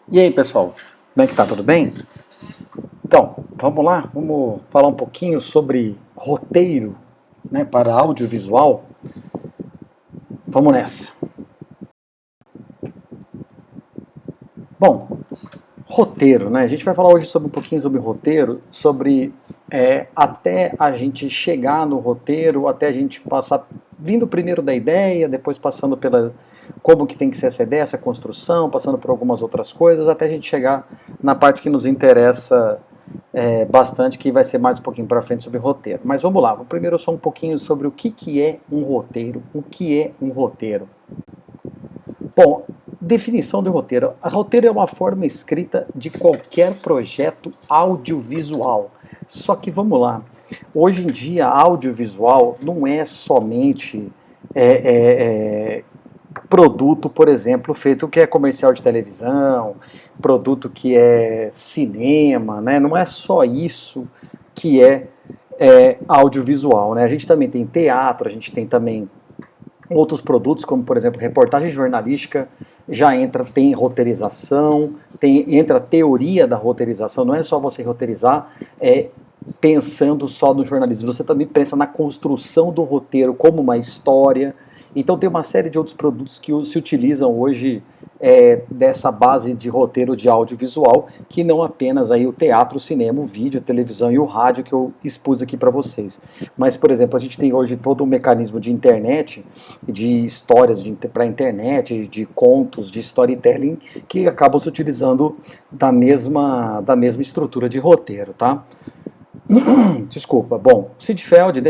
E aí, pessoal, como é que tá? Tudo bem? Então, vamos lá, vamos falar um pouquinho sobre roteiro, né, para audiovisual. Vamos nessa. Bom, roteiro, né? A gente vai falar hoje sobre um pouquinho sobre roteiro, sobre até a gente chegar no roteiro, até a gente passar, vindo primeiro da ideia, depois passando pela como que tem que ser essa ideia, essa construção, passando por algumas outras coisas, até a gente chegar na parte que nos interessa bastante, que vai ser mais um pouquinho para frente sobre roteiro. Mas vamos lá, primeiro só um pouquinho sobre o que é um roteiro, o que é um roteiro. Bom, definição de roteiro. A roteiro é uma forma escrita de qualquer projeto audiovisual. Só que vamos lá, hoje em dia audiovisual não é somente é, é, é, produto, por exemplo, feito que é comercial de televisão, produto que é cinema, né? Não é só isso que é audiovisual, né? A gente também tem teatro, a gente tem também outros produtos, como por exemplo reportagem jornalística, já entra, tem roteirização, entra a teoria da roteirização, não é só você roteirizar, pensando só no jornalismo, você também pensa na construção do roteiro como uma história. Então tem uma série de outros produtos que se utilizam hoje dessa base de roteiro de audiovisual, que não apenas aí o teatro, o cinema, o vídeo, a televisão e o rádio que eu expus aqui para vocês. Mas, por exemplo, a gente tem hoje todo um mecanismo de internet, de histórias para internet, de contos, de storytelling, que acabam se utilizando da mesma estrutura de roteiro, tá? Desculpa. Bom, Seinfeld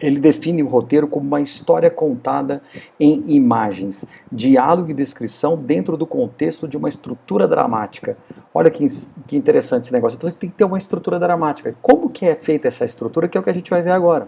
ele define o roteiro como uma história contada em imagens, diálogo e descrição dentro do contexto de uma estrutura dramática. Olha que interessante esse negócio. Então tem que ter uma estrutura dramática. Como que é feita essa estrutura, que é o que a gente vai ver agora.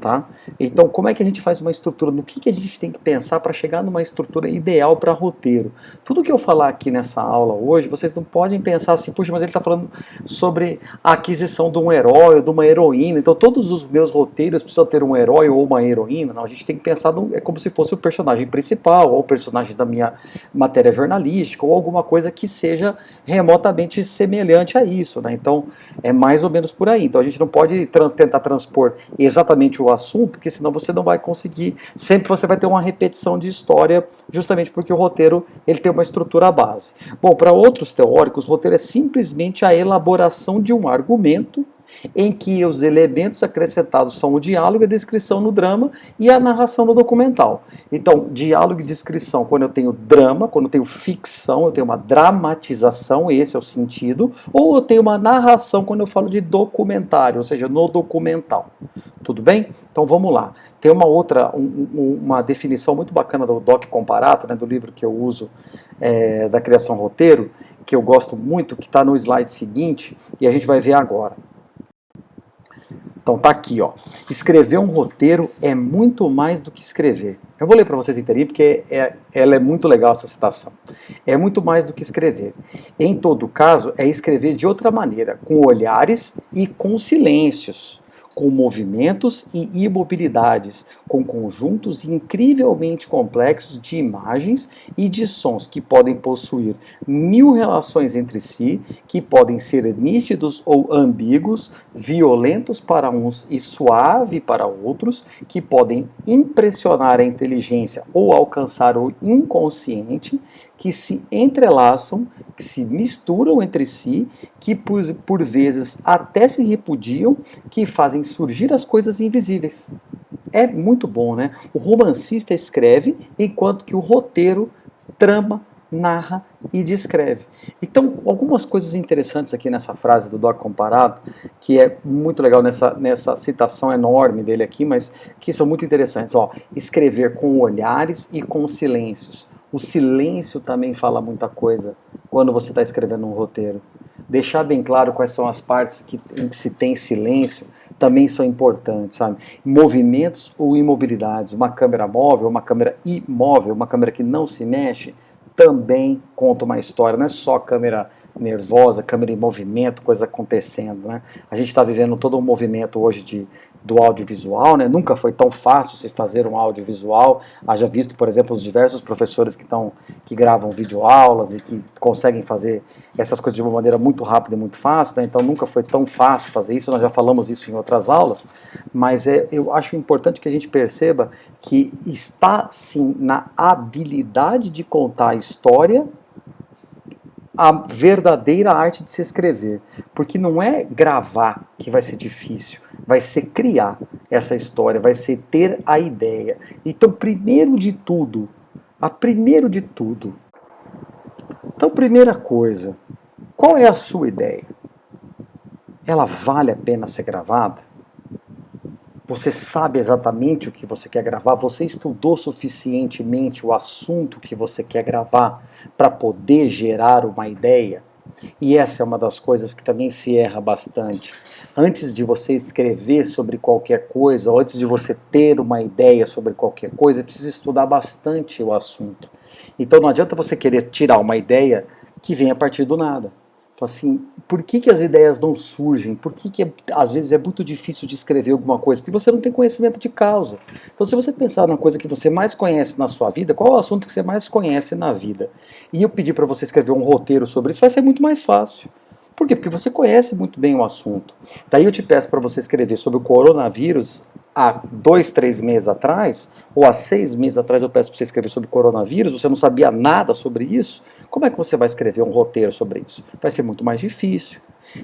Tá? Então, como é que a gente faz uma estrutura? No que a gente tem que pensar para chegar numa estrutura ideal para roteiro? Tudo que eu falar aqui nessa aula hoje, vocês não podem pensar assim, puxa, mas ele está falando sobre a aquisição de um herói ou de uma heroína, então todos os meus roteiros precisam ter um herói ou uma heroína. Não, a gente tem que pensar, é como se fosse o personagem principal, ou o personagem da minha matéria jornalística, ou alguma coisa que seja remotamente semelhante a isso. Né? Então, é mais ou menos por aí. Então, a gente não pode tentar transpor exatamente o assunto, porque senão você não vai conseguir, sempre você vai ter uma repetição de história, justamente porque o roteiro ele tem uma estrutura base. Bom, para outros teóricos, o roteiro é simplesmente a elaboração de um argumento em que os elementos acrescentados são o diálogo, a descrição no drama e a narração no documental. Então, diálogo e descrição, quando eu tenho drama, quando eu tenho ficção, eu tenho uma dramatização, esse é o sentido, ou eu tenho uma narração quando eu falo de documentário, ou seja, no documental. Tudo bem? Então vamos lá. Tem uma outra, uma definição muito bacana do Doc Comparato, né, do livro que eu uso da criação roteiro, que eu gosto muito, que está no slide seguinte, e a gente vai ver agora. Então tá aqui, ó. Escrever um roteiro é muito mais do que escrever. Eu vou ler para vocês entenderem, porque ela é muito legal essa citação. É muito mais do que escrever. Em todo caso, é escrever de outra maneira, com olhares e com silêncios, com movimentos e imobilidades, com conjuntos incrivelmente complexos de imagens e de sons que podem possuir 1000 relações entre si, que podem ser nítidos ou ambíguos, violentos para uns e suave para outros, que podem impressionar a inteligência ou alcançar o inconsciente, que se entrelaçam, que se misturam entre si, que por vezes até se repudiam, que fazem surgir as coisas invisíveis. É muito bom, né? O romancista escreve, enquanto que o roteiro trama, narra e descreve. Então, algumas coisas interessantes aqui nessa frase do Doc Comparado, que é muito legal nessa citação enorme dele aqui, mas que são muito interessantes. Ó, escrever com olhares e com silêncios. O silêncio também fala muita coisa quando você está escrevendo um roteiro. Deixar bem claro quais são as partes em que se tem silêncio também são importantes, sabe? Movimentos ou imobilidades. Uma câmera móvel, uma câmera imóvel, uma câmera que não se mexe, também conta uma história. Não é só câmera nervosa, câmera em movimento, coisa acontecendo, né? A gente está vivendo todo um movimento hoje do audiovisual, né? Nunca foi tão fácil se fazer um audiovisual. Haja visto, por exemplo, os diversos professores que gravam videoaulas e que conseguem fazer essas coisas de uma maneira muito rápida e muito fácil, né? Então nunca foi tão fácil fazer isso, nós já falamos isso em outras aulas, mas eu acho importante que a gente perceba que está sim na habilidade de contar a história a verdadeira arte de se escrever, porque não é gravar que vai ser difícil, vai ser criar essa história, vai ser ter a ideia. Então, primeira coisa, qual é a sua ideia? Ela vale a pena ser gravada? Você sabe exatamente o que você quer gravar? Você estudou suficientemente o assunto que você quer gravar para poder gerar uma ideia? E essa é uma das coisas que também se erra bastante. Antes de você escrever sobre qualquer coisa, ou antes de você ter uma ideia sobre qualquer coisa, é preciso estudar bastante o assunto. Então não adianta você querer tirar uma ideia que vem a partir do nada. Então, assim, por que as ideias não surgem? Por que às vezes é muito difícil de escrever alguma coisa? Porque você não tem conhecimento de causa. Então, se você pensar na coisa que você mais conhece na sua vida, qual é o assunto que você mais conhece na vida? E eu pedir para você escrever um roteiro sobre isso, vai ser muito mais fácil. Por quê? Porque você conhece muito bem o assunto. Daí eu te peço para você escrever sobre o coronavírus há 2, 3 meses atrás, ou há 6 meses atrás eu peço para você escrever sobre coronavírus, você não sabia nada sobre isso, como é que você vai escrever um roteiro sobre isso? Vai ser muito mais difícil.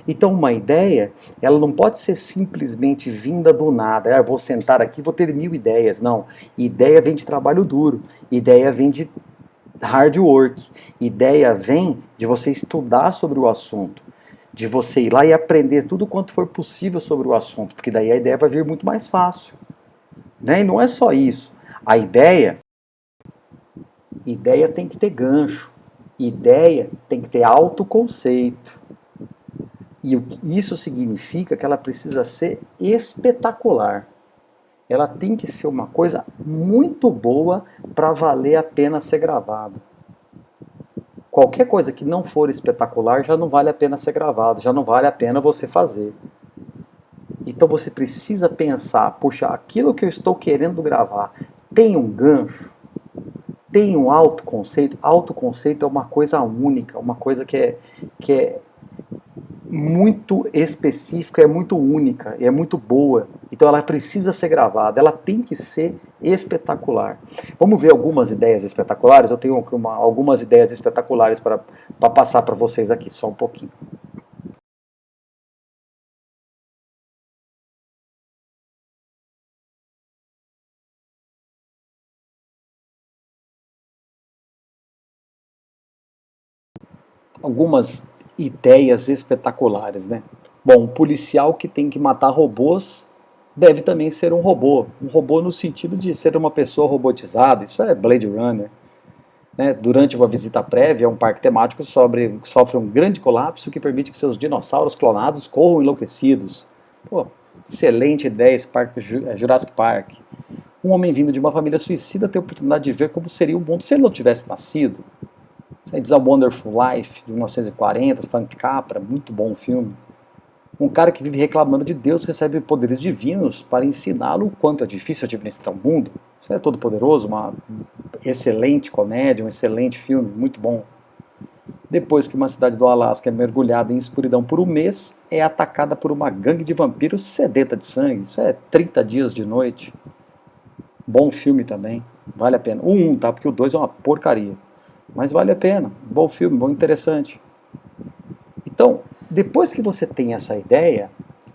Então uma ideia, ela não pode ser simplesmente vinda do nada. Eu vou sentar aqui e vou ter 1000 ideias. Não. Ideia vem de trabalho duro. Ideia vem de hard work. Ideia vem de você estudar sobre o assunto. De você ir lá e aprender tudo quanto for possível sobre o assunto. Porque daí a ideia vai vir muito mais fácil. Né? E não é só isso. A ideia tem que ter gancho. Ideia tem que ter autoconceito. E isso significa que ela precisa ser espetacular. Ela tem que ser uma coisa muito boa para valer a pena ser gravado. Qualquer coisa que não for espetacular já não vale a pena ser gravado, já não vale a pena você fazer. Então você precisa pensar, puxa, aquilo que eu estou querendo gravar tem um gancho? Tem um autoconceito? Autoconceito é uma coisa única, uma coisa que é muito específica, é muito única, é muito boa. Então ela precisa ser gravada, ela tem que ser espetacular. Vamos ver algumas ideias espetaculares? Eu tenho algumas ideias espetaculares para passar para vocês aqui, só um pouquinho. Algumas ideias espetaculares, né? Bom, um policial que tem que matar robôs deve também ser um robô. Um robô no sentido de ser uma pessoa robotizada. Isso é Blade Runner. Né? Durante uma visita prévia, um parque temático sofre um grande colapso que permite que seus dinossauros clonados corram enlouquecidos. Pô, excelente ideia esse parque Jurassic Park. Um homem vindo de uma família suicida tem a oportunidade de ver como seria o mundo se ele não tivesse nascido. It's a Wonderful Life, de 1940, Frank Capra, muito bom filme. Um cara que vive reclamando de Deus recebe poderes divinos para ensiná-lo o quanto é difícil administrar o mundo. Isso é todo poderoso, uma excelente comédia, um excelente filme, muito bom. Depois que uma cidade do Alasca é mergulhada em escuridão por um mês, é atacada por uma gangue de vampiros sedenta de sangue. Isso é 30 dias de noite. Bom filme também, vale a pena. O 1, tá? Porque o 2 é uma porcaria. Mas vale a pena, bom filme, bom, interessante. Então, depois que você tem essa ideia,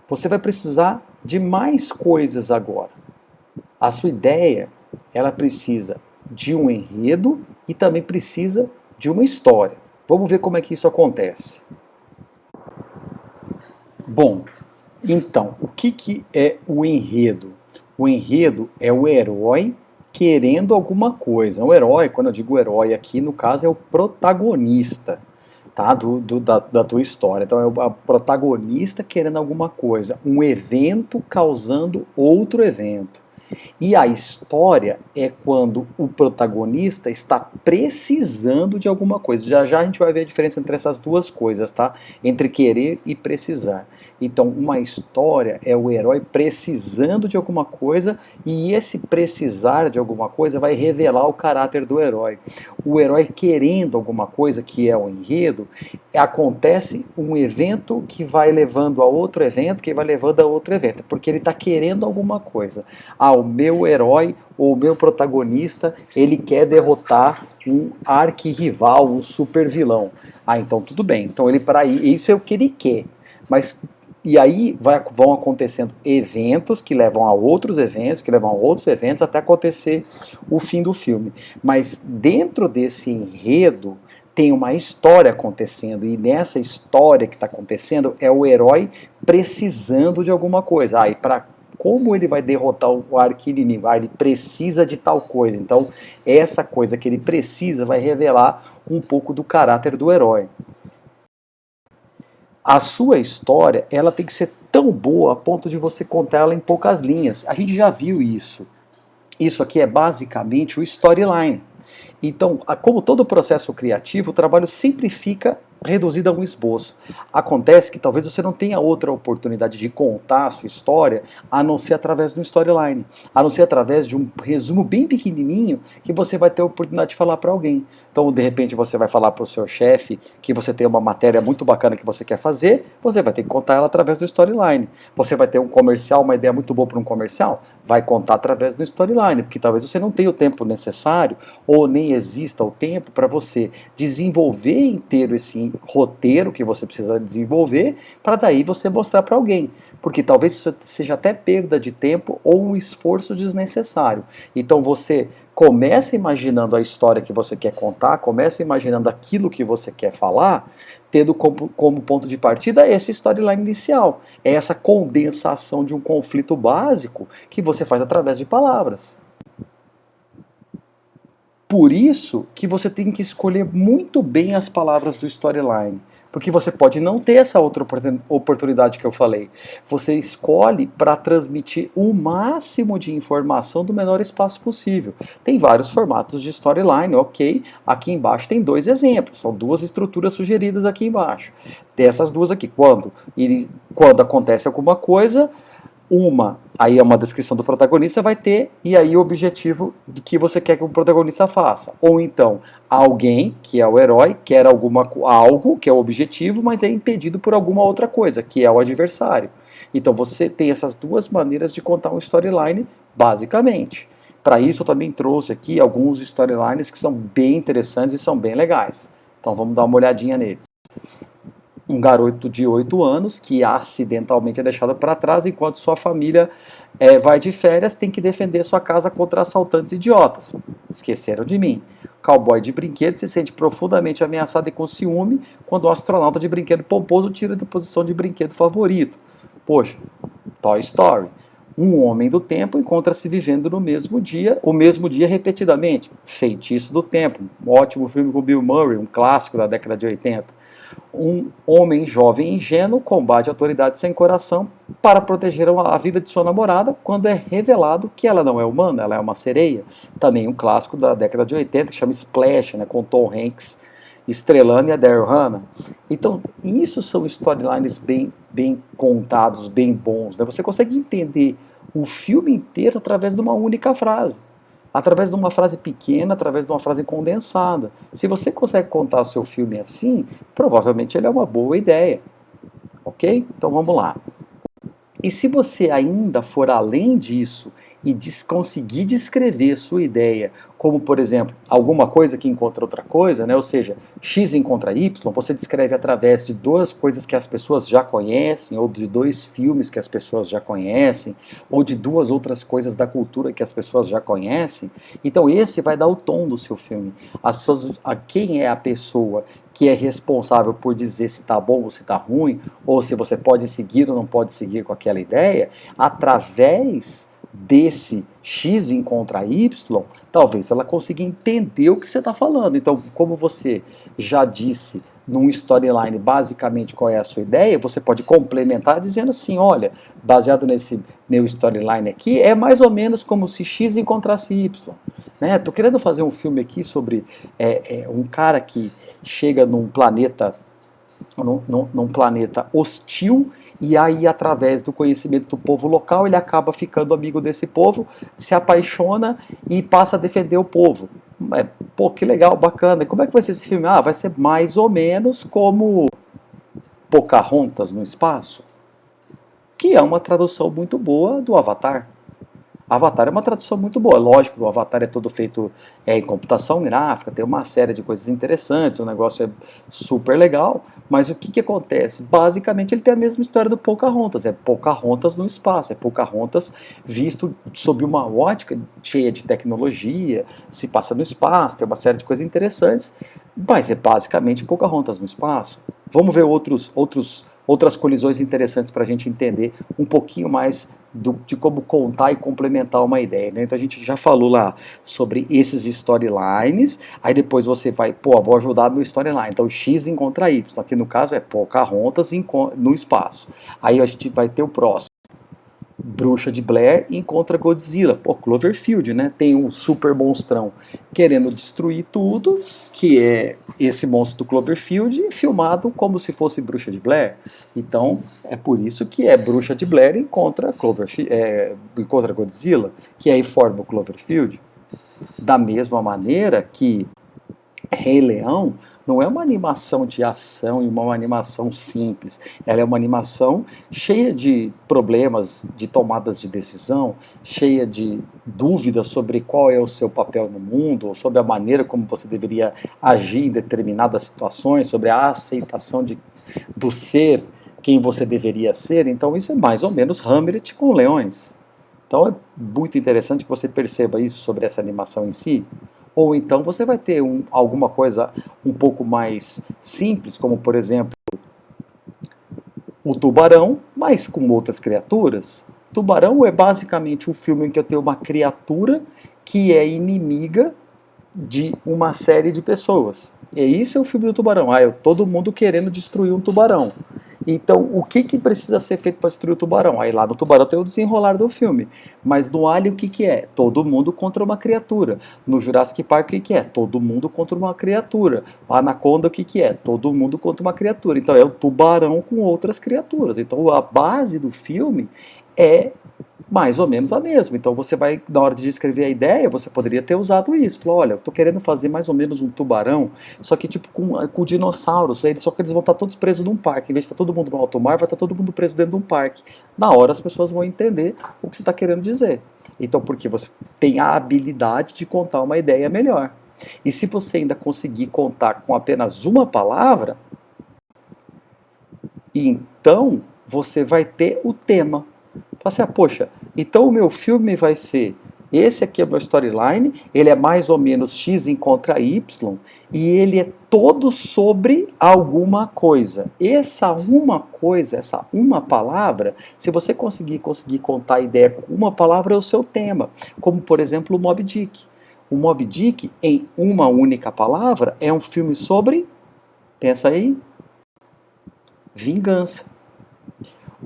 você vai precisar de mais coisas agora. A sua ideia, ela precisa de um enredo e também precisa de uma história. Vamos ver como é que isso acontece. Bom, então, o que é o enredo? O enredo é o herói querendo alguma coisa. O herói, quando eu digo herói aqui, no caso é o protagonista, tá? Da tua história. Então é o protagonista querendo alguma coisa, um evento causando outro evento. E a história é quando o protagonista está precisando de alguma coisa. Já já a gente vai ver a diferença entre essas duas coisas, tá? Entre querer e precisar. Então, uma história é o herói precisando de alguma coisa e esse precisar de alguma coisa vai revelar o caráter do herói. O herói querendo alguma coisa, que é o enredo, acontece um evento que vai levando a outro evento, que vai levando a outro evento, porque ele está querendo alguma coisa. Ah, o meu herói ou o meu protagonista, ele quer derrotar um arquirrival, um super vilão. Ah, então tudo bem. Então ele para isso é o que ele quer. Mas e aí vão acontecendo eventos que levam a outros eventos, que levam a outros eventos, até acontecer o fim do filme. Mas dentro desse enredo tem uma história acontecendo, e nessa história que está acontecendo é o herói precisando de alguma coisa. E para como ele vai derrotar o arqui-inimigo? Ele precisa de tal coisa. Então, essa coisa que ele precisa vai revelar um pouco do caráter do herói. A sua história, ela tem que ser tão boa a ponto de você contar ela em poucas linhas. A gente já viu isso. Isso aqui é basicamente o storyline. Então, como todo processo criativo, o trabalho sempre fica reduzido a um esboço. Acontece que talvez você não tenha outra oportunidade de contar a sua história a não ser através do storyline, a não ser através de um resumo bem pequenininho que você vai ter a oportunidade de falar para alguém. Então, de repente, você vai falar para o seu chefe que você tem uma matéria muito bacana que você quer fazer, você vai ter que contar ela através do storyline. Você vai ter um comercial, uma ideia muito boa para um comercial, vai contar através do storyline, porque talvez você não tenha o tempo necessário ou nem exista o tempo para você desenvolver inteiro esse roteiro que você precisa desenvolver para daí você mostrar para alguém, porque talvez isso seja até perda de tempo ou um esforço desnecessário. Então você começa imaginando a história que você quer contar, começa imaginando aquilo que você quer falar, tendo como ponto de partida essa storyline inicial, é essa condensação de um conflito básico que você faz através de palavras. Por isso que você tem que escolher muito bem as palavras do storyline, porque você pode não ter essa outra oportunidade que eu falei. Você escolhe para transmitir o máximo de informação do menor espaço possível. Tem vários formatos de storyline, ok? Aqui embaixo tem dois exemplos, são duas estruturas sugeridas aqui embaixo. Tem essas duas aqui. Quando acontece alguma coisa, aí é uma descrição do protagonista, vai ter, e aí o objetivo do que você quer que o protagonista faça. Ou então, alguém, que é o herói, quer algo, que é o objetivo, mas é impedido por alguma outra coisa, que é o adversário. Então você tem essas duas maneiras de contar um storyline, basicamente. Para isso eu também trouxe aqui alguns storylines que são bem interessantes e são bem legais. Então vamos dar uma olhadinha neles. Um garoto de 8 anos que acidentalmente é deixado para trás enquanto sua família vai de férias, tem que defender sua casa contra assaltantes idiotas. Esqueceram de mim. Cowboy de brinquedo se sente profundamente ameaçado e com ciúme quando o astronauta de brinquedo pomposo tira da posição de brinquedo favorito. Poxa, Toy Story. Um homem do tempo encontra-se vivendo no mesmo dia, o mesmo dia repetidamente. Feitiço do Tempo, um ótimo filme com Bill Murray, um clássico da década de 80. Um homem jovem e ingênuo combate a autoridade sem coração para proteger a vida de sua namorada quando é revelado que ela não é humana, ela é uma sereia. Também um clássico da década de 80 que chama Splash, né, com Tom Hanks estrelando e a Daryl Hannah. Então, isso são storylines bem contados, bem bons. Né? Você consegue entender o filme inteiro através de uma única frase. Através de uma frase pequena, através de uma frase condensada. Se você consegue contar o seu filme assim, provavelmente ele é uma boa ideia. Ok? Então vamos lá. E se você ainda for além disso e conseguir descrever sua ideia, como por exemplo, alguma coisa que encontra outra coisa, né? Ou seja, X encontra Y, você descreve através de duas coisas que as pessoas já conhecem, ou de dois filmes que as pessoas já conhecem, ou de duas outras coisas da cultura que as pessoas já conhecem. Então esse vai dar o tom do seu filme. As pessoas, quem é a pessoa que é responsável por dizer se está bom ou se está ruim, ou se você pode seguir ou não pode seguir com aquela ideia, através desse X encontra Y, talvez ela consiga entender o que você está falando. Então, como você já disse num storyline basicamente qual é a sua ideia, você pode complementar dizendo assim, olha, baseado nesse meu storyline aqui, é mais ou menos como se X encontrasse Y. Né? Tô querendo fazer um filme aqui sobre um cara que chega num planeta hostil, e aí, através do conhecimento do povo local, ele acaba ficando amigo desse povo, se apaixona e passa a defender o povo. Pô, que legal, bacana. E como é que vai ser esse filme? Ah, vai ser mais ou menos como Pocahontas no espaço, que é uma tradução muito boa do Avatar. Avatar é uma tradução muito boa. Lógico, o Avatar é todo feito em computação gráfica, tem uma série de coisas interessantes, o negócio é super legal, mas o que, que acontece? Basicamente ele tem a mesma história do Pocahontas, é Pocahontas no espaço, é Pocahontas visto sob uma ótica cheia de tecnologia, se passa no espaço, tem uma série de coisas interessantes, mas é basicamente Pocahontas no espaço. Vamos ver outras colisões interessantes para a gente entender um pouquinho mais de como contar e complementar uma ideia. Né? Então a gente já falou lá sobre esses storylines, aí depois você vai, pô, vou ajudar meu storyline. Então X encontra Y, aqui no caso é Pocahontas no espaço. Aí a gente vai ter o próximo. Bruxa de Blair encontra Godzilla. Pô, Cloverfield, né? Tem um super monstrão querendo destruir tudo, que é esse monstro do Cloverfield, filmado como se fosse Bruxa de Blair. Então, é por isso que é Bruxa de Blair encontra encontra Godzilla, que aí forma o Cloverfield. Da mesma maneira que Rei Leão não é uma animação de ação e uma animação simples. Ela é uma animação cheia de problemas, de tomadas de decisão, cheia de dúvidas sobre qual é o seu papel no mundo, ou sobre a maneira como você deveria agir em determinadas situações, sobre a aceitação do ser quem você deveria ser. Então isso é mais ou menos Hamlet com leões. Então é muito interessante que você perceba isso sobre essa animação em si. Ou então você vai ter alguma coisa um pouco mais simples, como por exemplo o Tubarão, mas com outras criaturas. Tubarão é basicamente um filme em que eu tenho uma criatura que é inimiga de uma série de pessoas. E isso é o filme do Tubarão. Todo mundo querendo destruir um tubarão. Então, o que precisa ser feito para destruir o tubarão? Aí lá no Tubarão tem o desenrolar do filme. Mas no Alien o que é? Todo mundo contra uma criatura. No Jurassic Park o que é? Todo mundo contra uma criatura. O Anaconda o que é? Todo mundo contra uma criatura. Então é o tubarão com outras criaturas. Então a base do filme é mais ou menos a mesma. Então você vai, na hora de descrever a ideia, você poderia ter usado isso. Falou, olha, eu tô querendo fazer mais ou menos um tubarão, só que tipo com dinossauros. Só que eles vão estar todos presos num parque. Em vez de estar todo mundo no alto mar, vai estar todo mundo preso dentro de um parque. Na hora as pessoas vão entender o que você está querendo dizer. Então, porque você tem a habilidade de contar uma ideia melhor. E se você ainda conseguir contar com apenas uma palavra, então você vai ter o tema. Assim, poxa, então o meu filme vai ser, esse aqui é o meu storyline, ele é mais ou menos X encontra Y, e ele é todo sobre alguma coisa. Essa uma coisa, essa uma palavra, se você conseguir contar a ideia com uma palavra, é o seu tema. Como, por exemplo, o Moby Dick. O Moby Dick, em uma única palavra, é um filme sobre, pensa aí, vingança.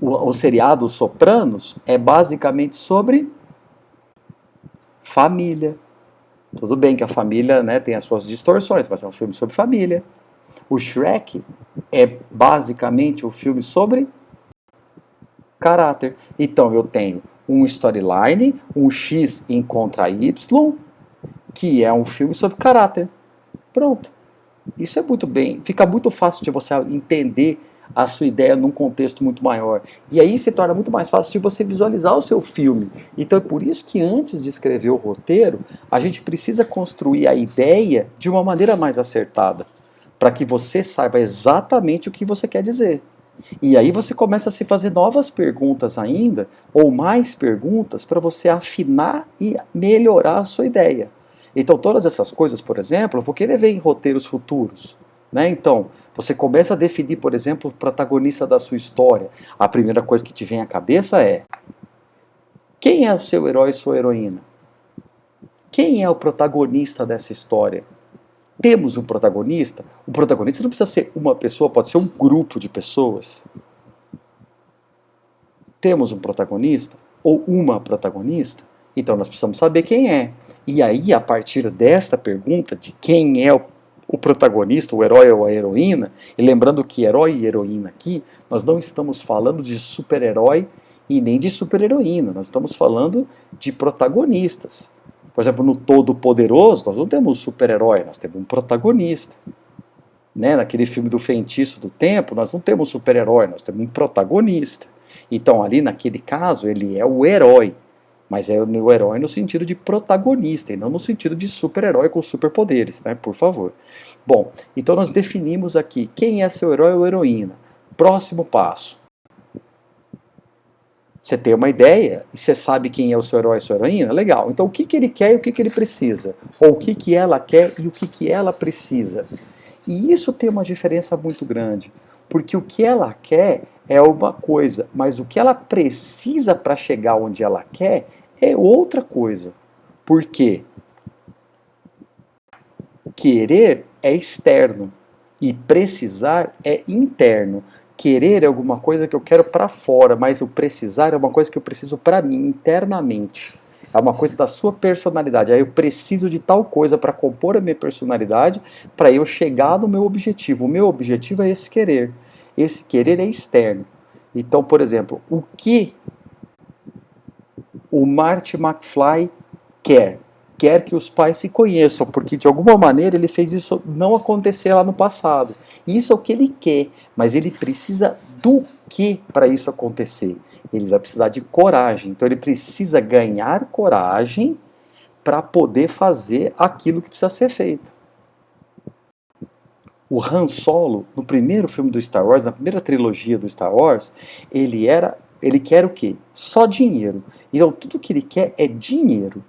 O seriado Sopranos é basicamente sobre família. Tudo bem que a família, né, tem as suas distorções, mas é um filme sobre família. O Shrek é basicamente um filme sobre caráter. Então eu tenho um storyline, um X encontra Y, que é um filme sobre caráter. Pronto. Isso é muito bem, fica muito fácil de você entender a sua ideia num contexto muito maior. E aí se torna muito mais fácil de você visualizar o seu filme. Então é por isso que antes de escrever o roteiro, a gente precisa construir a ideia de uma maneira mais acertada, para que você saiba exatamente o que você quer dizer. E aí você começa a se fazer novas perguntas ainda, ou mais perguntas, para você afinar e melhorar a sua ideia. Então todas essas coisas, por exemplo, eu vou querer ver em roteiros futuros. Né? Então, você começa a definir, por exemplo, o protagonista da sua história. A primeira coisa que te vem à cabeça é: quem é o seu herói e sua heroína? Quem é o protagonista dessa história? Temos um protagonista? O protagonista não precisa ser uma pessoa, pode ser um grupo de pessoas. Temos um protagonista ou uma protagonista? Então nós precisamos saber quem é. E aí, a partir desta pergunta de quem é o protagonista, o herói ou a heroína, e lembrando que herói e heroína aqui, nós não estamos falando de super-herói e nem de super-heroína, nós estamos falando de protagonistas. Por exemplo, no Todo-Poderoso, nós não temos um super-herói, nós temos um protagonista. Né? Naquele filme do Feitiço do Tempo, nós não temos um super-herói, nós temos um protagonista. Então, ali naquele caso, ele é o herói, mas é o herói no sentido de protagonista, e não no sentido de super-herói com superpoderes, né? Por favor. Bom, então nós definimos aqui quem é seu herói ou heroína. Próximo passo. Você tem uma ideia e você sabe quem é o seu herói e sua heroína? Legal. Então o que ele quer e o que ele precisa? Ou o que ela quer e o que ela precisa? E isso tem uma diferença muito grande, porque o que ela quer é uma coisa, mas o que ela precisa para chegar onde ela quer é outra coisa. Por quê? Querer é externo e precisar é interno. Querer é alguma coisa que eu quero para fora, mas o precisar é uma coisa que eu preciso para mim, internamente. É uma coisa da sua personalidade. Aí eu preciso de tal coisa para compor a minha personalidade, para eu chegar no meu objetivo. O meu objetivo é esse querer. Esse querer é externo. Então, por exemplo, o que o Marty McFly quer? Quer que os pais se conheçam, porque de alguma maneira ele fez isso não acontecer lá no passado. Isso é o que ele quer, mas ele precisa do que para isso acontecer? Ele vai precisar de coragem. Então ele precisa ganhar coragem para poder fazer aquilo que precisa ser feito. O Han Solo, no primeiro filme do Star Wars, na primeira trilogia do Star Wars, ele quer o quê? Só dinheiro. Então tudo que ele quer é dinheiro.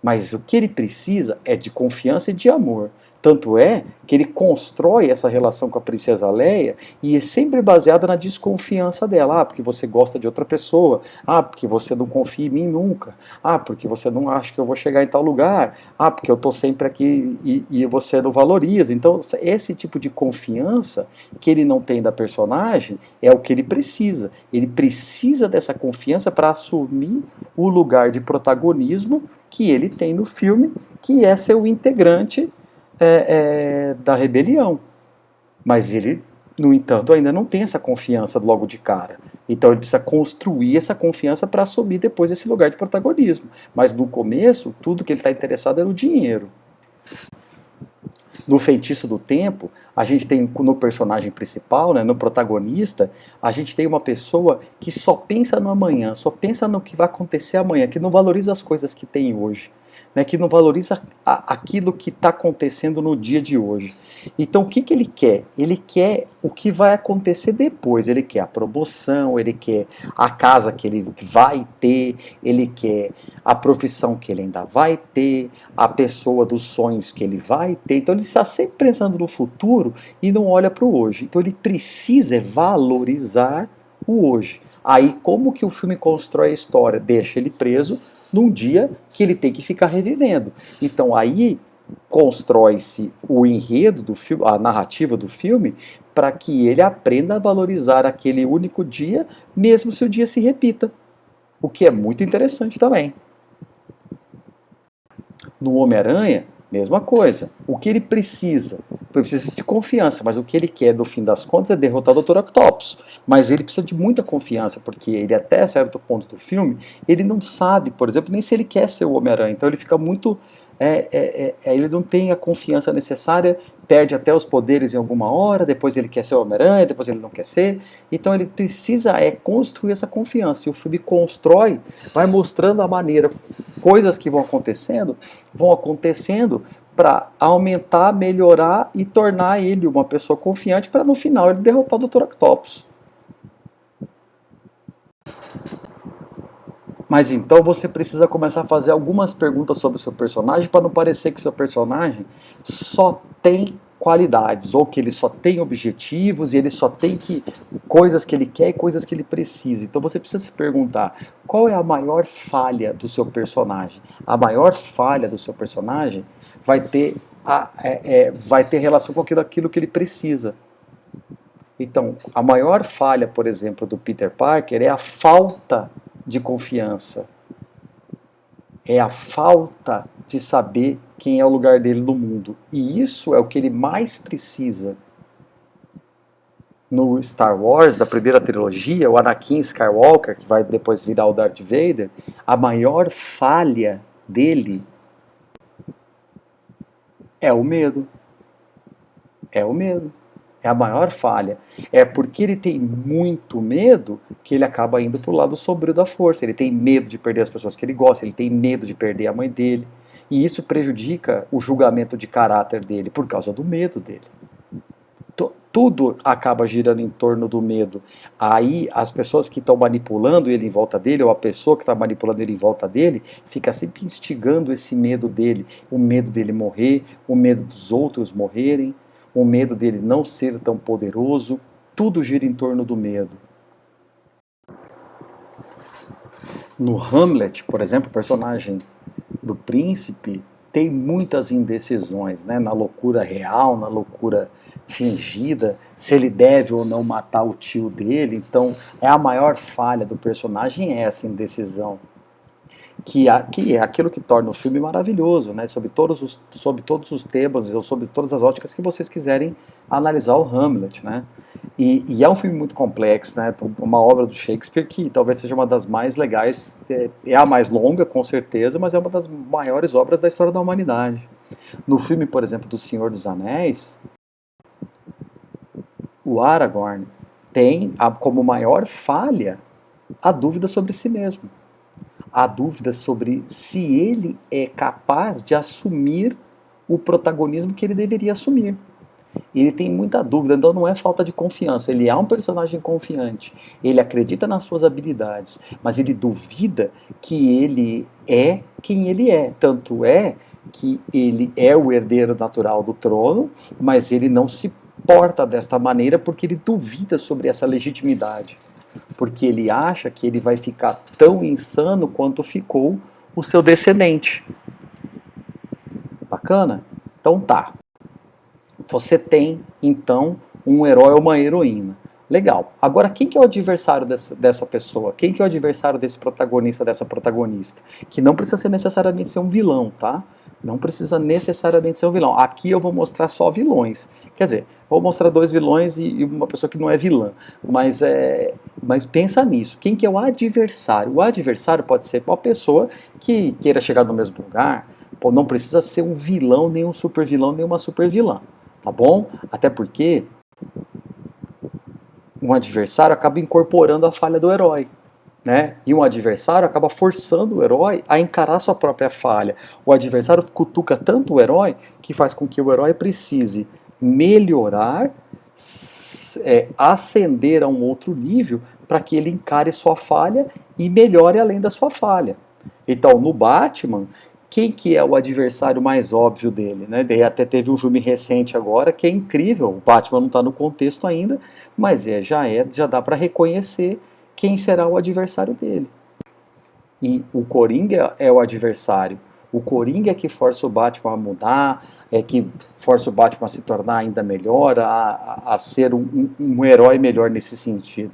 Mas o que ele precisa é de confiança e de amor. Tanto é que ele constrói essa relação com a princesa Leia e é sempre baseada na desconfiança dela. Ah, porque você gosta de outra pessoa. Ah, porque você não confia em mim nunca. Ah, porque você não acha que eu vou chegar em tal lugar. Ah, porque eu estou sempre aqui e você não valoriza. Então, esse tipo de confiança que ele não tem da personagem é o que ele precisa. Ele precisa dessa confiança para assumir o lugar de protagonismo que ele tem no filme, que é ser o integrante da rebelião. Mas ele, no entanto, ainda não tem essa confiança logo de cara. Então ele precisa construir essa confiança para assumir depois esse lugar de protagonismo. Mas no começo, tudo que ele está interessado é no dinheiro. No Feitiço do Tempo, a gente tem no personagem principal, né, no protagonista, a gente tem uma pessoa que só pensa no amanhã, só pensa no que vai acontecer amanhã, que não valoriza as coisas que tem hoje, né, que não valoriza aquilo que está acontecendo no dia de hoje. Então o que ele quer? Ele quer o que vai acontecer depois, ele quer a promoção, ele quer a casa que ele vai ter, ele quer a profissão que ele ainda vai ter, a pessoa dos sonhos que ele vai ter. Então ele está sempre pensando no futuro e não olha para o hoje. Então ele precisa valorizar o hoje. Aí como que o filme constrói a história? Deixa ele preso num dia que ele tem que ficar revivendo. Então aí constrói-se o enredo do filme, a narrativa do filme, para que ele aprenda a valorizar aquele único dia, mesmo se o dia se repita. O que é muito interessante também. No Homem-Aranha, mesma coisa. O que ele precisa? Ele precisa de confiança, mas o que ele quer, no fim das contas, é derrotar o Dr. Octopus. Mas ele precisa de muita confiança, porque ele, até certo ponto do filme, ele não sabe, por exemplo, nem se ele quer ser o Homem-Aranha. Então ele fica muito... ele não tem a confiança necessária, perde até os poderes em alguma hora, depois ele quer ser o Homem-Aranha, depois ele não quer ser. Então ele precisa construir essa confiança. E o filme constrói, vai mostrando a maneira, coisas que vão acontecendo para aumentar, melhorar e tornar ele uma pessoa confiante para no final ele derrotar o Dr. Octopus. Mas então você precisa começar a fazer algumas perguntas sobre o seu personagem para não parecer que seu personagem só tem qualidades, ou que ele só tem objetivos e ele só tem coisas que ele quer e coisas que ele precisa. Então você precisa se perguntar, qual é a maior falha do seu personagem? A maior falha do seu personagem vai ter, vai ter relação com aquilo que ele precisa. Então, a maior falha, por exemplo, do Peter Parker é a falta de confiança. É a falta de saber quem é o lugar dele no mundo. E isso é o que ele mais precisa. No Star Wars, da primeira trilogia, o Anakin Skywalker, que vai depois virar o Darth Vader, a maior falha dele é o medo. É o medo. É a maior falha. É porque ele tem muito medo que ele acaba indo para o lado sombrio da força. Ele tem medo de perder as pessoas que ele gosta, ele tem medo de perder a mãe dele. E isso prejudica o julgamento de caráter dele por causa do medo dele. Tudo acaba girando em torno do medo. Aí as pessoas que estão manipulando ele em volta dele, ou a pessoa que está manipulando ele em volta dele, fica sempre instigando esse medo dele. O medo dele morrer, o medo dos outros morrerem, o medo dele não ser tão poderoso. Tudo gira em torno do medo. No Hamlet, por exemplo, o personagem do príncipe tem muitas indecisões, né? Na loucura real, na loucura fingida, se ele deve ou não matar o tio dele. Então, é a maior falha do personagem, é essa indecisão. Que é aquilo que torna o filme maravilhoso, né? Sobre todos os temas, ou sobre todas as óticas que vocês quiserem analisar o Hamlet, né? E é um filme muito complexo, né? Uma obra do Shakespeare que talvez seja uma das mais legais, é a mais longa, com certeza, mas é uma das maiores obras da história da humanidade. No filme, por exemplo, do Senhor dos Anéis, o Aragorn tem como maior falha a dúvida sobre si mesmo. A dúvida sobre se ele é capaz de assumir o protagonismo que ele deveria assumir. Ele tem muita dúvida, então não é falta de confiança. Ele é um personagem confiante, ele acredita nas suas habilidades, mas ele duvida que ele é quem ele é. Tanto é que ele é o herdeiro natural do trono, mas ele não se porta desta maneira porque ele duvida sobre essa legitimidade. Porque ele acha que ele vai ficar tão insano quanto ficou o seu descendente. Bacana? Então tá. Você tem, então, um herói ou uma heroína. Legal. Agora, quem que é o adversário dessa pessoa? Quem que é o adversário desse protagonista, dessa protagonista? Que não precisa necessariamente ser um vilão, tá? Não precisa necessariamente ser um vilão. Aqui eu vou mostrar só vilões. Quer dizer, vou mostrar 2 vilões e uma pessoa que não é vilã. Mas pensa nisso. Quem que é o adversário? O adversário pode ser uma pessoa que queira chegar no mesmo lugar. Pô, não precisa ser um vilão, nem um super vilão, nem uma super vilã. Tá bom? Até porque um adversário acaba incorporando a falha do herói. Né? E um adversário acaba forçando o herói a encarar sua própria falha. O adversário cutuca tanto o herói que faz com que o herói precise melhorar, ascender a um outro nível para que ele encare sua falha e melhore além da sua falha. Então, no Batman, quem que é o adversário mais óbvio dele? Né? Daí até teve um filme recente agora que é incrível. O Batman não está no contexto ainda, mas já dá para reconhecer quem será o adversário dele. E o Coringa é o adversário. O Coringa é que força o Batman a mudar, é que força o Batman a se tornar ainda melhor, a ser um herói melhor nesse sentido.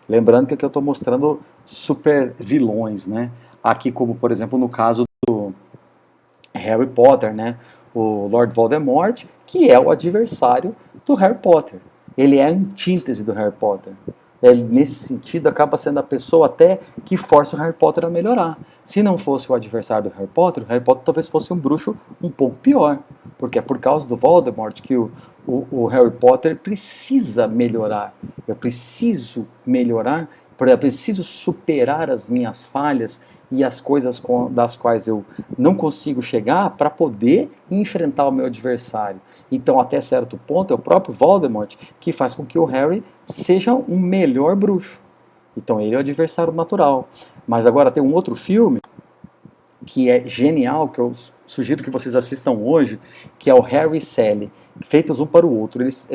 Lembrando que aqui eu estou mostrando super vilões, né? Aqui como, por exemplo, no caso do Harry Potter, né? O Lord Voldemort, que é o adversário do Harry Potter. Ele é a antítese do Harry Potter. Ele, nesse sentido, acaba sendo a pessoa até que força o Harry Potter a melhorar. Se não fosse o adversário do Harry Potter talvez fosse um bruxo um pouco pior. Porque é por causa do Voldemort que o Harry Potter precisa melhorar. Eu preciso melhorar, eu preciso superar as minhas falhas e as coisas das quais eu não consigo chegar para poder enfrentar o meu adversário. Então, até certo ponto, é o próprio Voldemort que faz com que o Harry seja um melhor bruxo. Então, ele é o adversário natural. Mas agora tem um outro filme que é genial, que eu sugiro que vocês assistam hoje, que é o Harry e Sally, feitos um para o outro. Eles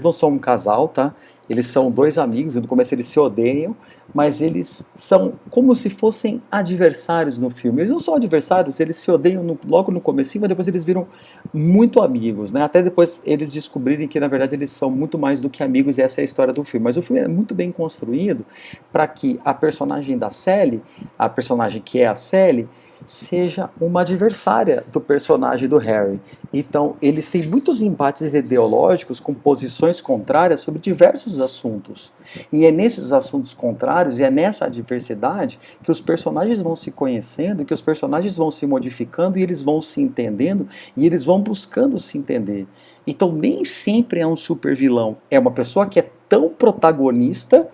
não são um casal, tá? Eles são dois amigos, e no começo eles se odeiam, mas eles são como se fossem adversários no filme. Eles não são adversários, eles se odeiam logo no comecinho, mas depois eles viram muito amigos, né? Até depois eles descobrirem que na verdade eles são muito mais do que amigos, e essa é a história do filme. Mas o filme é muito bem construído para que a personagem da Sally, a personagem que é a Sally, seja uma adversária do personagem do Harry. Então, eles têm muitos embates ideológicos com posições contrárias sobre diversos assuntos. E é nesses assuntos contrários e é nessa adversidade que os personagens vão se conhecendo, que os personagens vão se modificando e eles vão se entendendo e eles vão buscando se entender. Então, nem sempre é um super vilão, é uma pessoa que é tão protagonista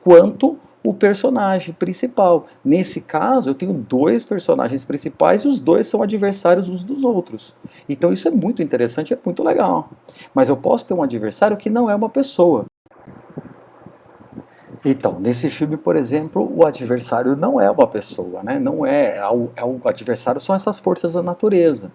quanto o personagem principal. Nesse caso, eu tenho dois personagens principais e os dois são adversários uns dos outros. Então isso é muito interessante, é muito legal. Mas eu posso ter um adversário que não é uma pessoa. Então, nesse filme, por exemplo, o adversário não é uma pessoa, né? Não o adversário são essas forças da natureza.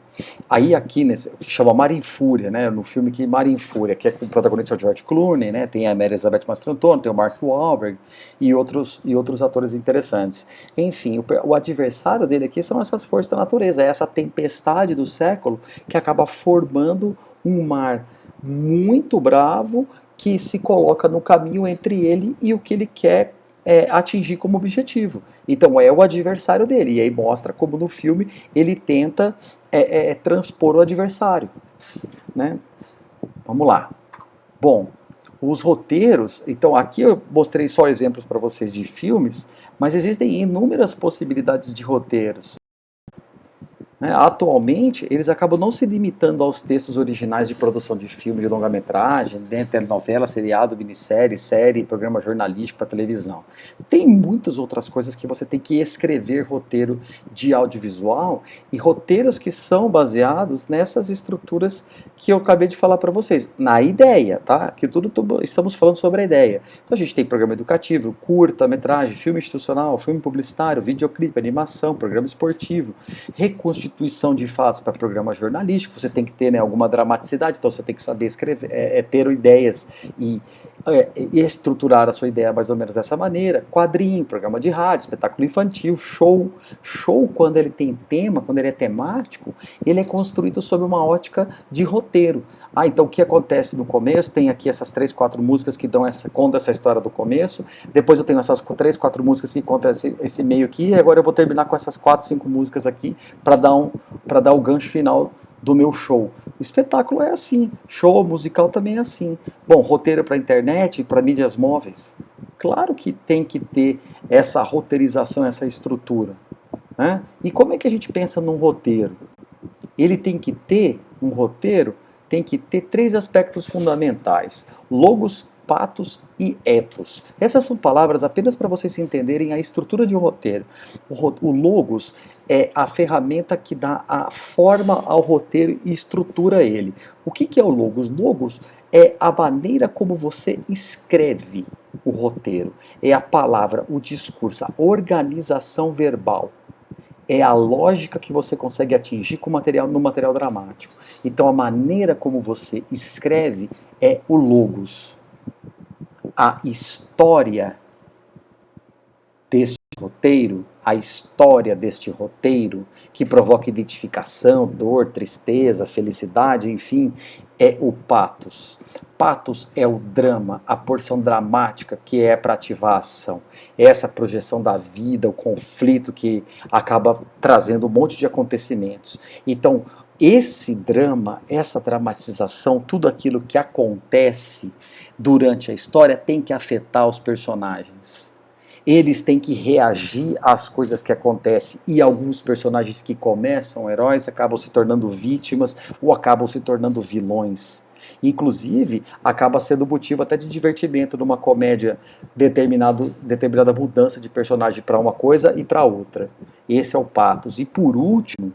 Aí aqui, que chama Mar em Fúria, né? No filme que Mar em Fúria, que é com o protagonista o George Clooney, né? Tem a Mary Elizabeth Mastrantonio, tem o Mark Wahlberg e outros atores interessantes. Enfim, o adversário dele aqui são essas forças da natureza, é essa tempestade do século que acaba formando um mar muito bravo que se coloca no caminho entre ele e o que ele quer atingir como objetivo. Então é o adversário dele, e aí mostra como no filme ele tenta transpor o adversário. Né? Vamos lá. Bom, os roteiros, então aqui eu mostrei só exemplos para vocês de filmes, mas existem inúmeras possibilidades de roteiros. Atualmente, eles acabam não se limitando aos textos originais de produção de filme, de longa-metragem, de telenovela, seriado, minissérie, série, programa jornalístico para televisão. Tem muitas outras coisas que você tem que escrever roteiro de audiovisual e roteiros que são baseados nessas estruturas que eu acabei de falar para vocês. Na ideia, tá? Que estamos falando sobre a ideia. Então a gente tem programa educativo, curta-metragem, filme institucional, filme publicitário, videoclipe, animação, programa esportivo, reconstituição de fatos para programa jornalístico, você tem que ter alguma dramaticidade, então você tem que saber escrever, ter ideias e estruturar a sua ideia mais ou menos dessa maneira. Quadrinho, programa de rádio, espetáculo infantil, show. Show, quando ele tem tema, quando ele é temático, ele é construído sob uma ótica de roteiro. Então o que acontece no começo? Tem aqui essas 3, 4 músicas que contam essa história do começo, depois eu tenho essas 3, 4 músicas que contam esse meio aqui, e agora eu vou terminar com essas 4, 5 músicas aqui para dar o gancho final do meu show. Espetáculo é assim, show musical também é assim. Bom, roteiro para internet, para mídias móveis, claro que tem que ter essa roteirização, essa estrutura. Né? E como é que a gente pensa num roteiro? Ele tem que ter, um roteiro tem que ter 3 aspectos fundamentais: logos, patos e ethos. Essas são palavras apenas para vocês entenderem a estrutura de um roteiro. O logos é a ferramenta que dá a forma ao roteiro e estrutura ele. O que é o logos? Logos é a maneira como você escreve o roteiro. É a palavra, o discurso, a organização verbal. É a lógica que você consegue atingir no material dramático. Então a maneira como você escreve é o logos. A história deste roteiro, a história deste roteiro, que provoca identificação, dor, tristeza, felicidade, enfim, é o patos. Patos é o drama, a porção dramática que é para ativar a ação. É essa projeção da vida, o conflito que acaba trazendo um monte de acontecimentos. Então, esse drama, essa dramatização, tudo aquilo que acontece durante a história tem que afetar os personagens. Eles têm que reagir às coisas que acontecem, e alguns personagens que começam heróis acabam se tornando vítimas ou acabam se tornando vilões. Inclusive, acaba sendo motivo até de divertimento numa comédia, determinada mudança de personagem para uma coisa e para outra. Esse é o patos. E por último,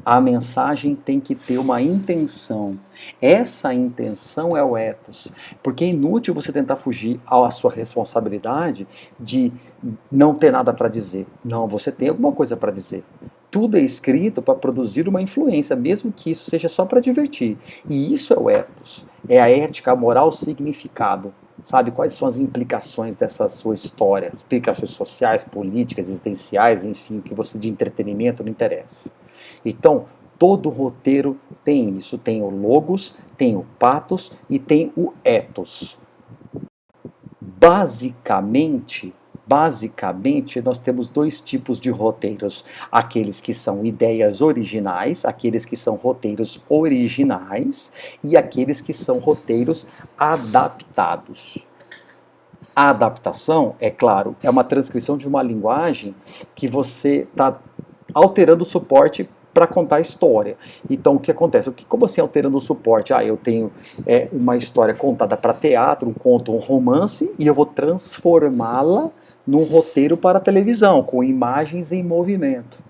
a mensagem tem que ter uma intenção. Essa intenção é o ethos. Porque é inútil você tentar fugir à sua responsabilidade de não ter nada para dizer. Não, você tem alguma coisa para dizer. tudo é escrito para produzir uma influência, mesmo que isso seja só para divertir. E isso é o ethos, é a ética, a moral, o significado. Sabe quais são as implicações dessa sua história? Implicações sociais, políticas, existenciais, enfim, que você de entretenimento não interessa. Então, todo roteiro tem isso, tem o logos, tem o pathos e tem o ethos. Basicamente, nós temos dois tipos de roteiros. Aqueles que são ideias originais, aqueles que são roteiros originais e aqueles que são roteiros adaptados. A adaptação, é claro, é uma transcrição de uma linguagem que você está alterando o suporte para contar a história. Então, o que acontece? Como assim alterando o suporte? Eu tenho uma história contada para teatro, um conto, um romance, e eu vou transformá-la num roteiro para televisão, com imagens em movimento.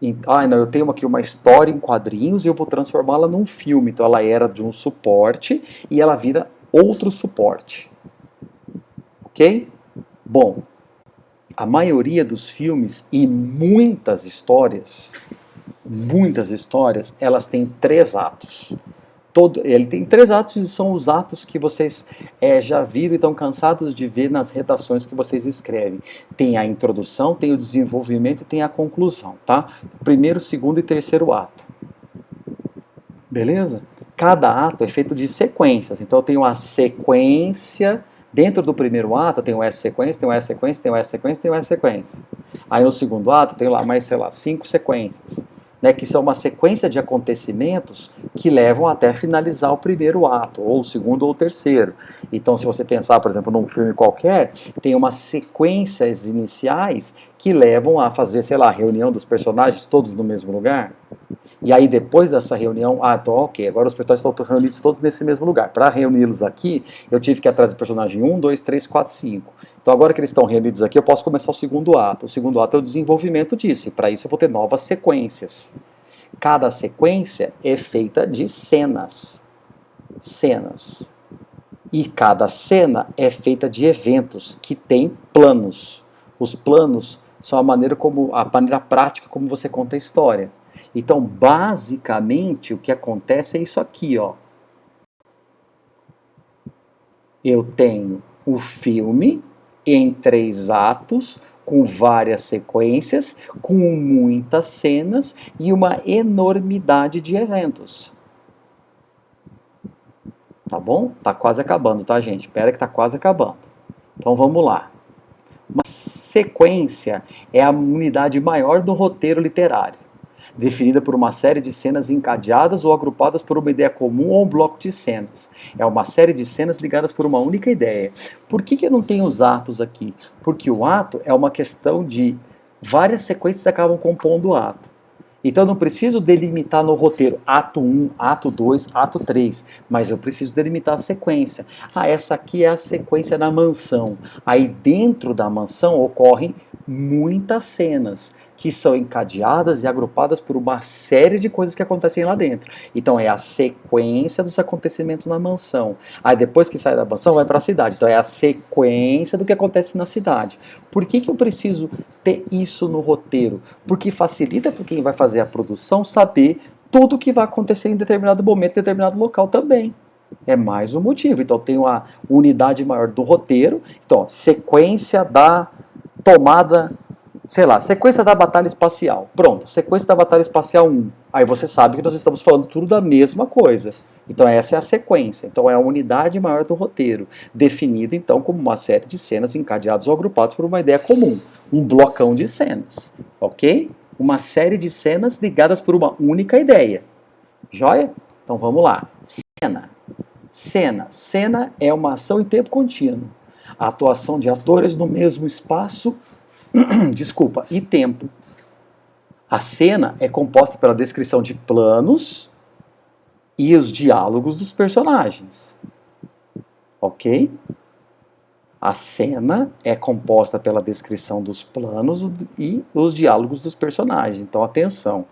Não, eu tenho aqui uma história em quadrinhos e eu vou transformá-la num filme. Então, ela era de um suporte e ela vira outro suporte. Ok? Bom, a maioria dos filmes e muitas histórias, elas têm 3 atos. Ele tem 3 atos e são os atos que vocês já viram e estão cansados de ver nas redações que vocês escrevem. Tem a introdução, tem o desenvolvimento e tem a conclusão, tá? Primeiro, segundo e terceiro ato. Beleza? Cada ato é feito de sequências. Então eu tenho a sequência. Dentro do primeiro ato eu tenho o S-sequência, tem o S-sequência, tem o S-sequência, tem o S-sequência. Aí no segundo ato eu tenho lá mais, 5 sequências. Que são uma sequência de acontecimentos que levam até finalizar o primeiro ato, ou o segundo ou o terceiro. Então, se você pensar, por exemplo, num filme qualquer, tem umas sequências iniciais que levam a fazer, a reunião dos personagens todos no mesmo lugar. E aí, depois dessa reunião, então, ok, agora os personagens estão reunidos todos nesse mesmo lugar. Para reuni-los aqui, eu tive que ir atrás do personagem 1, 2, 3, 4, 5. Então, agora que eles estão reunidos aqui, eu posso começar o segundo ato. O segundo ato é o desenvolvimento disso, e para isso eu vou ter novas sequências. Cada sequência é feita de cenas. E cada cena é feita de eventos que têm planos. Os planos são a maneira prática como você conta a história. Então, basicamente, o que acontece é isso aqui, ó. Eu tenho o filme em 3 atos, com várias sequências, com muitas cenas e uma enormidade de eventos. Tá bom? Tá quase acabando, tá, gente? Espera que tá quase acabando. Então, vamos lá. Uma sequência é a unidade maior do roteiro literário, definida por uma série de cenas encadeadas ou agrupadas por uma ideia comum ou um bloco de cenas. É uma série de cenas ligadas por uma única ideia. Por que eu não tenho os atos aqui? Porque o ato é uma questão de várias sequências que acabam compondo o ato. Então eu não preciso delimitar no roteiro ato 1, ato 2, ato 3, mas eu preciso delimitar a sequência. Essa aqui é a sequência da mansão. Aí dentro da mansão ocorrem muitas cenas que são encadeadas e agrupadas por uma série de coisas que acontecem lá dentro. Então é a sequência dos acontecimentos na mansão. Aí depois que sai da mansão vai para a cidade. Então é a sequência do que acontece na cidade. Por que eu preciso ter isso no roteiro? Porque facilita para quem vai fazer a produção saber tudo o que vai acontecer em determinado momento, em determinado local também. É mais um motivo. Então tem uma unidade maior do roteiro. Então, sequência da tomada, sequência da batalha espacial. Pronto, sequência da batalha espacial 1. Aí você sabe que nós estamos falando tudo da mesma coisa. Então essa é a sequência. Então é a unidade maior do roteiro, definida então como uma série de cenas encadeadas ou agrupadas por uma ideia comum. Um blocão de cenas, ok? Uma série de cenas ligadas por uma única ideia. Joia? Então vamos lá. Cena é uma ação em tempo contínuo. A atuação de atores no mesmo espaço e tempo. A cena é composta pela descrição de planos e os diálogos dos personagens. Ok? A cena é composta pela descrição dos planos e os diálogos dos personagens. Então, atenção.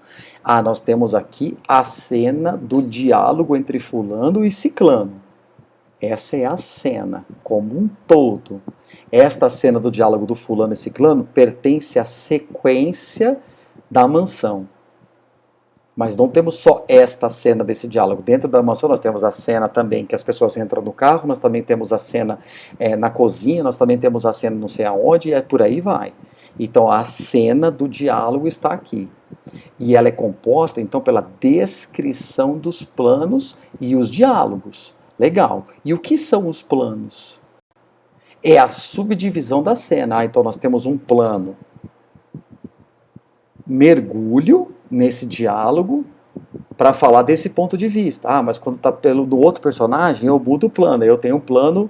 Nós temos aqui a cena do diálogo entre fulano e ciclano. Essa é a cena como um todo. Esta cena do diálogo do fulano e ciclano pertence à sequência da mansão. Mas não temos só esta cena desse diálogo. Dentro da mansão nós temos a cena também que as pessoas entram no carro, nós também temos a cena na cozinha, nós também temos a cena não sei aonde, e por aí vai. Então a cena do diálogo está aqui. E ela é composta, então, pela descrição dos planos e os diálogos. Legal. E o que são os planos? É a subdivisão da cena. Então nós temos um plano mergulho nesse diálogo para falar desse ponto de vista. Mas quando está pelo do outro personagem, eu mudo o plano. Eu tenho um plano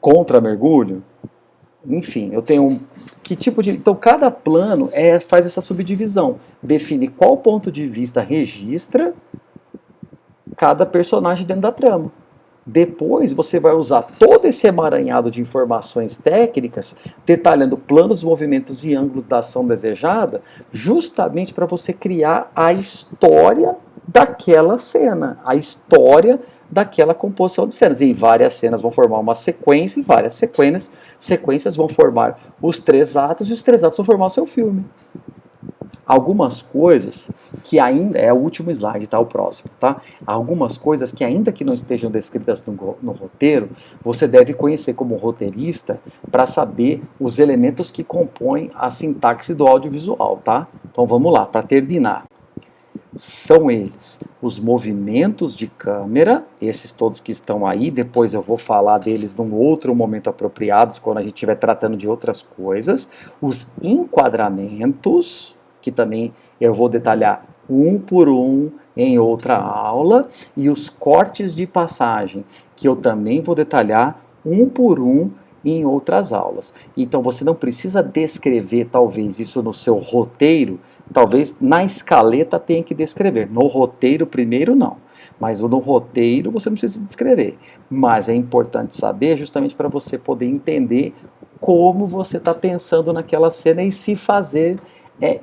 contra mergulho. Enfim, eu tenho que tipo de... Então, cada plano faz essa subdivisão. Define qual ponto de vista registra cada personagem dentro da trama. Depois você vai usar todo esse emaranhado de informações técnicas, detalhando planos, movimentos e ângulos da ação desejada, justamente para você criar a história daquela cena, a história daquela composição de cenas. E várias cenas vão formar uma sequência, e várias sequências vão formar os 3 atos, e os 3 atos vão formar o seu filme. Algumas coisas que ainda... É o último slide, tá? O próximo, tá? Algumas coisas que ainda que não estejam descritas no roteiro, você deve conhecer como roteirista para saber os elementos que compõem a sintaxe do audiovisual, tá? Então vamos lá, para terminar. São eles os movimentos de câmera, esses todos que estão aí, depois eu vou falar deles num outro momento apropriado, quando a gente estiver tratando de outras coisas, os enquadramentos, que também eu vou detalhar um por um em outra aula, e os cortes de passagem, que eu também vou detalhar um por um em outras aulas. Então você não precisa descrever talvez isso no seu roteiro, talvez na escaleta tenha que descrever, no roteiro primeiro não. Mas no roteiro você não precisa descrever. Mas é importante saber justamente para você poder entender como você está pensando naquela cena e se fazer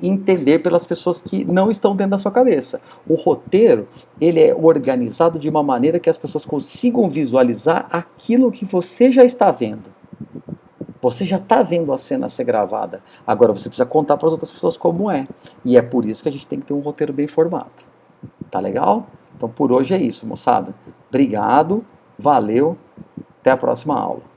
entender pelas pessoas que não estão dentro da sua cabeça. O roteiro, ele é organizado de uma maneira que as pessoas consigam visualizar aquilo que você já está vendo. Você já está vendo a cena ser gravada. Agora você precisa contar para as outras pessoas como é. E é por isso que a gente tem que ter um roteiro bem formado. Tá legal? Então por hoje é isso, moçada. Obrigado, valeu, até a próxima aula.